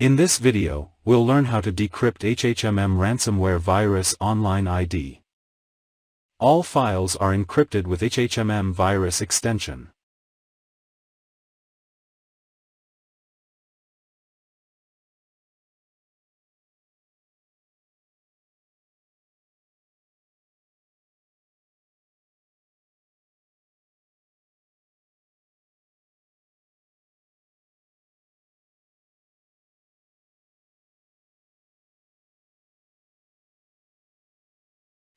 In this video, we'll learn how to decrypt hhmm ransomware virus online ID. All files are encrypted with hhmm virus extension.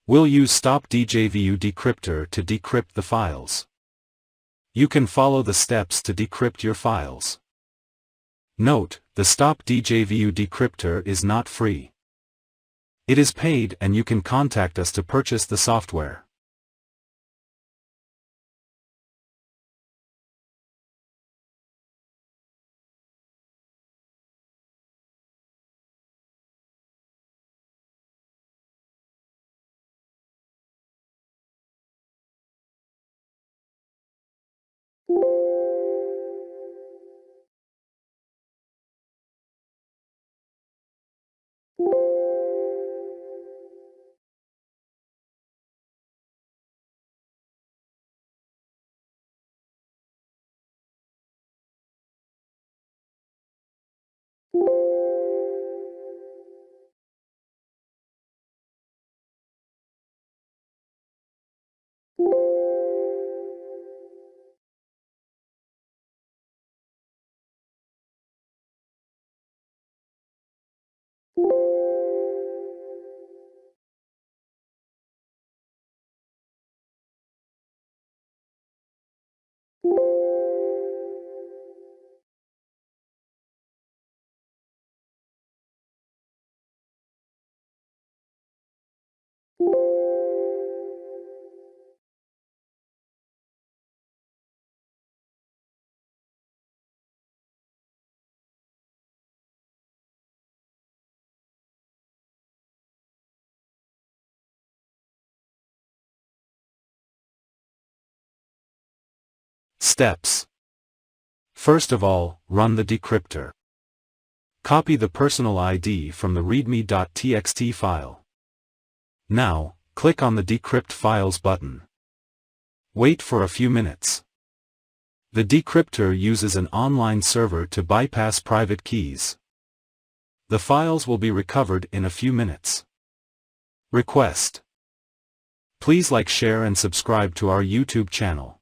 We'll use stop djvu decryptor to decrypt the files. You can follow the steps to decrypt your files. Note, the stop djvu decryptor is not free. It is paid and you can contact us to purchase the software. Steps. First of all, run the decryptor. Copy the personal ID from the readme.txt file. Now, click on the Decrypt Files button. Wait for a few minutes. The decryptor uses an online server to bypass private keys. The files will be recovered in a few minutes. Request. Please like, share and subscribe to our YouTube channel.